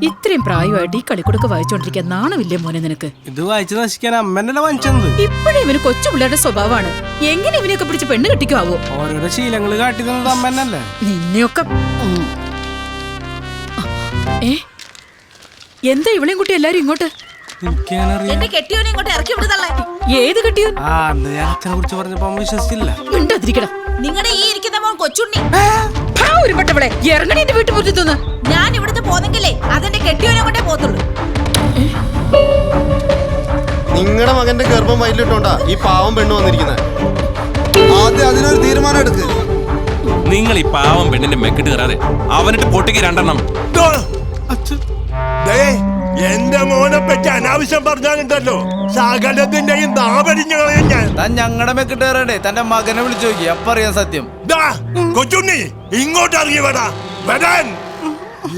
ഇത്രയും പ്രായമായിട്ട് ഈ കളിക്കുടുക്ക വായിച്ചോണ്ടിരിക്കാൻ നാണമില്ലേ മോനെ നിനക്ക്? ഇത് വായിച്ചു നശിക്കാൻ അമ്മന്നല്ല വാങ്ങിച്ചത്. ഇപ്പഴേ ഇവന് കൊച്ചു പിള്ളേരുടെ സ്വഭാവമാണ്. എങ്ങനെ ഇവനെയൊക്കെ പിടിച്ച് പെണ്ണ് കെട്ടിക്കാവോ? ഓരോരോ ശീലങ്ങള് കാട്ടി തന്നത് അമ്മന്നല്ലേ. നിന്നെയൊക്കെ എന്താ ഇവളെയും കുട്ടി എല്ലാരും ഇങ്ങോട്ട്? എന്റെ കെട്ടിയോനെ ഇങ്ങോട്ട് ഇറക്കി വിടുതല്ലേ? ഏത് കെട്ടിയോൻ? ഞാൻ അച്ഛനെ കുറിച്ച് പറഞ്ഞപ്പോ അമ്മ വിശ്വസിച്ചില്ല. മിണ്ടാതിരിക്കടാ. നിങ്ങളുടെ ഈ ഇരിക്കുന്ന മോൻ കൊച്ചുണ്ണി. ഒരു പെട്ടവളെ ഇറങ്ങണി എന്റെ വീട്ടുമുറ്റത്തുനിന്ന്. ഞാൻ ഇവിടുന്ന് പോന്നെങ്കിലേ അതെന്റെ കെട്ടിയോനെ കൊണ്ടേ പോത്തുള്ളൂ. നിങ്ങളുടെ മകന്റെ ഗർഭം വയലിട്ടോണ്ടാ ഈ പാവം പെണ്ണ് വന്നിരിക്കുന്നത്. ആദ്യം അതിനൊരു തീരുമാനം എടുക്ക്. നിങ്ങൾ ഈ പാവം പെണ്ണിന്റെ മെക്കിട്ട് കയറാതെ അവനിട്ട് പൊട്ടിക്ക് രണ്ടെണ്ണം. എന്റെ മോനെ പറ്റി അനാവശ്യം പറഞ്ഞാലുണ്ടല്ലോ സകലത്തിന്റെയും നാപരിഞ്ഞു കളയും ഞാൻ. താൻ ഞങ്ങളുടെ മെക്കിട്ട് കയറണ്ടേ, തന്റെ മകനെ വിളിച്ചു നോക്കി അപ്പൊ അറിയാൻ സത്യം. കൊച്ചുണ്ണി ഇങ്ങോട്ട് ഇറങ്ങി വരാ വരാൻ.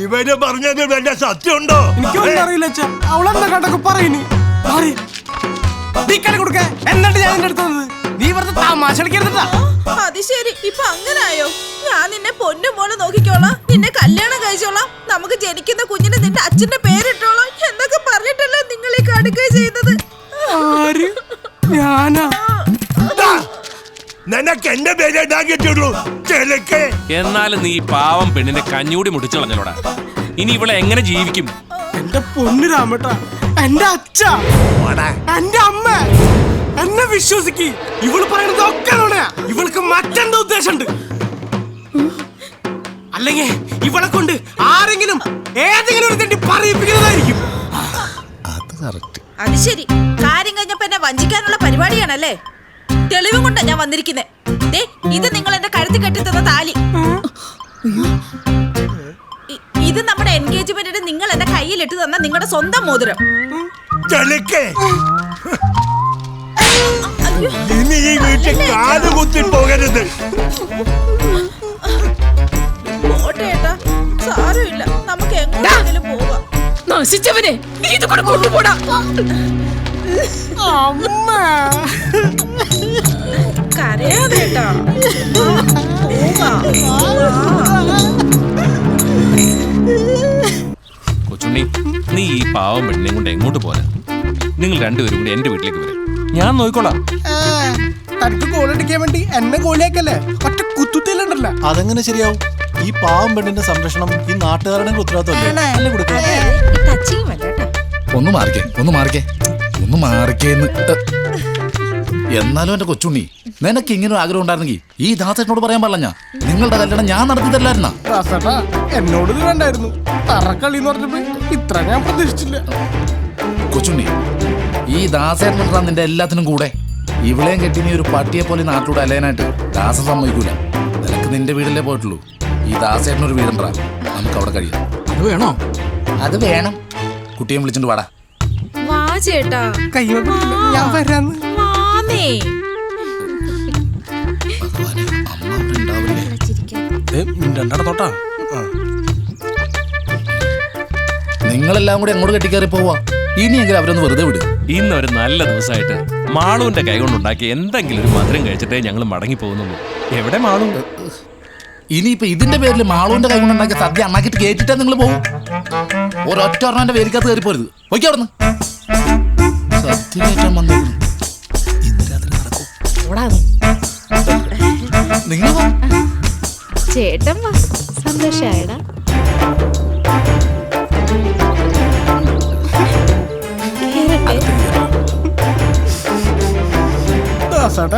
ഇവര് പറഞ്ഞത് വല്ല സത്യമുണ്ടോ? എനിക്കൊന്നും അറിയില്ല അച്ഛാ. അവളെന്താ കണ്ടൊക്കെ പറയുന്നു. കൊടുക്ക എന്നിട്ട് ഞാൻ എന്റെ അടുത്തത് നീ വെറുതെ തമാശ കളിക്കരുതാ. അത് ശരി, ഇപ്പൊ അങ്ങനായോ? ഞാൻ നിന്നെ പൊന്നു പോലെ നോക്കിക്കോളാം, നിന്നെ കല്യാണം കഴിച്ചോളാം, നമുക്ക് ജനിക്കുന്ന കുഞ്ഞിന് നിന്റെ അച്ഛന്റെ പേരിട്ടോളാം എന്നൊക്കെ പറഞ്ഞിട്ടല്ലേ നിങ്ങൾ ഈ കടുകൈ ചെയ്തത്? നിനക്ക് എന്റെ പേര് ഉണ്ടാക്കിയിട്ടുള്ളൂ. എന്നാലും നീ പാവം പെണ്ണിന്റെ കഞ്ഞൂടി മുടിച്ചു കളഞ്ഞോടാ. ഇനി ഇവളെ എങ്ങനെ ജീവിക്കും? എന്റെ പൊന്നു രാമേട്ടാ, എന്റെ അച്ഛ, എന്റെ അമ്മ എന്നെ വിശ്വസിക്ക്. ഇവള് പറയുന്നത് ഒക്കെ നുണയാ. ഇവൾക്ക് മറ്റെന്താ ഉദ്ദേശമുണ്ട്? അല്ലെങ്കിൽ ഇവളെ കൊണ്ട് ആരെങ്കിലും ഏതെങ്കിലും ഒരു തെറ്റി പറയിപ്പിക്കുന്നതായിരിക്കും. അത് ശരി, കാര്യം കഴിഞ്ഞപ്പോ എന്നെ വഞ്ചിക്കാനുള്ള പരിപാടിയാണല്ലേ? തെളിവും കൊണ്ടാ ഞാൻ വന്നിരിക്കുന്നത്. ഇത് നിങ്ങൾ എന്റെ കഴുത്തിൽ കെട്ടിത്തന്ന താലി. ഇത് നമ്മുടെ എൻഗേജ്മെന്റിന് നിങ്ങൾ എന്റെ കയ്യിലിട്ട് തന്ന നിങ്ങളുടെ സ്വന്തം മോതിരം. ഇനി ഈ വീട്ടിൽ കാല് കുത്തി പോകരുത്. പോട്ടേട്ടാ, സാരമില്ല, നമുക്ക് എങ്ങോട്ടെങ്കിലും പോവാം. നശിച്ചവനെ നീ ഇത് കൂടെ കൊണ്ടുപോടാ. കരയാതേട്ടാ. കൊച്ചുണ്ണി, നീ ഈ പാവം പെണ്ണിനെ കൊണ്ട് എങ്ങോട്ട് പോരാ? നിങ്ങൾ രണ്ടുപേരും കൂടി എന്റെ വീട്ടിലേക്ക് വരെ, ഞാൻ നോക്കിക്കോളാം. തനിക്ക് ഗോളടിക്കാൻ വേണ്ടി എന്നെ ഗോളിയാക്കല്ലേ? ഒറ്റ കുത്തുത്തില്ലണ്ടല്ല. അതെങ്ങനെ ശരിയാവും? ഈ പാവം പെണ്ണിന്റെ സംരക്ഷണം ഈ നാട്ടുകാരുടെ ഉത്തരവാദിത്തമല്ലേ? ഒന്ന് മാറിക്കേന്ന്. എന്നാലും എന്റെ കൊച്ചുണ്ണി, നിനക്ക് ഇങ്ങനെ ഒരു ആഗ്രഹം ഉണ്ടായിരുന്നെങ്കിൽ ഈ ദാസേട്ടനോട് പറയാൻ പാടില്ല. നിങ്ങളുടെ കല്യാണം ഞാൻ നടത്തി തരില്ലായിരുന്ന. എന്നോട് ഇത് വേണ്ടായിരുന്നു. തറക്കളി എന്ന് പറഞ്ഞപ്പോ ഇത്ര ഞാൻ പ്രതീക്ഷിച്ചില്ല. കൊച്ചുണ്ണി, ഈ ദാസേട്ടൻ നിന്റെ എല്ലാത്തിനും കൂടെ ഇവിളെയും കെട്ടി നീ ഒരു പട്ടിയെ പോലെ നാട്ടിലൂടെ അലയാനായിട്ട് ദാസ സമ്മതിക്കൂല. നിനക്ക് നിന്റെ വീടല്ലേ പോയിട്ടുള്ളൂ. ഈ ദാസേട്ടനൊരു വീടുണ്ടാ, നമുക്ക് അവിടെ കഴിയാം. അത് വേണോ? അത് വേണം. കുട്ടിയെ വിളിച്ചിട്ട് വാടാ. വാ ചേട്ടാ, ഞാൻ വരാന്ന്. രണ്ടടത്തോട്ടാ. നിങ്ങളെല്ലാം കൂടി അങ്ങോട്ട് കെട്ടിക്കയറി പോവാ. ഇനിയെങ്കിലും അവരൊന്ന് വെറുതെ വിട്. ഇന്നൊരു നല്ല ദിവസമായിട്ട് മാളുവിന്റെ കൈ കൊണ്ടുണ്ടാക്കി എന്തെങ്കിലും ഒരു മധുരം കഴിച്ചിട്ടേ ഞങ്ങൾ മടങ്ങി പോകുന്നുള്ളൂ. എവിടെ മാളു? ഇനിയിപ്പോ ഇതിന്റെ പേരിൽ മാളുവിന്റെ കൈ കൊണ്ടുണ്ടാക്കിയ സദ്യ അണ്ണാക്കിട്ട് കേട്ടിട്ടാ നിങ്ങൾ പോകും. ഒരൊറ്റ ഒരെണ്ണം വേലിക്കകത്ത് കയറി പോരുത്. പൊയ്ക്കോ അവിടുന്ന്. സദ്യ കയറ്റാൻ വന്നേക്കും. ഇന്ന് രാത്രി നടക്കും. നിങ്ങൾ ചേട്ടൻ സന്തോഷായടാ.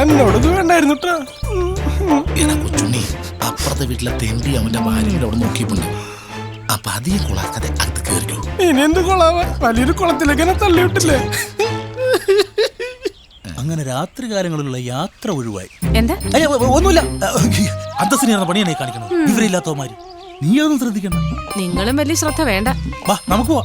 എന്നോട് വേണ്ടായിരുന്നു. കൊച്ചുണ്ണി, അപ്പുറത്തെ വീട്ടിലെ തെണ്ടി അവന്റെ ഭാര്യയുടെ അവിടെ നോക്കിയിട്ടുണ്ട്. അപ്പൊ അധികം കൊളാക്കാതെ അകത്ത് കയറിക്കോ. ഇനി എന്ത് കൊളാവാ? വലിയൊരു കുളത്തിലേക്ക് എന്നെ തള്ളിവിട്ടില്ലേ? അങ്ങനെ രാത്രി കാലങ്ങളിലുള്ള യാത്ര ഒഴിവായി. എന്താ? ഒന്നുമില്ല, അന്തസ്സിനെ പണിയാണ് കാണിക്കണം ഇവരില്ലാത്തവന്മാര്. നീ അതൊന്നും ശ്രദ്ധിക്കണം. നിങ്ങളും വലിയ ശ്രദ്ധ വേണ്ട. വാ നമുക്ക് പോവാ.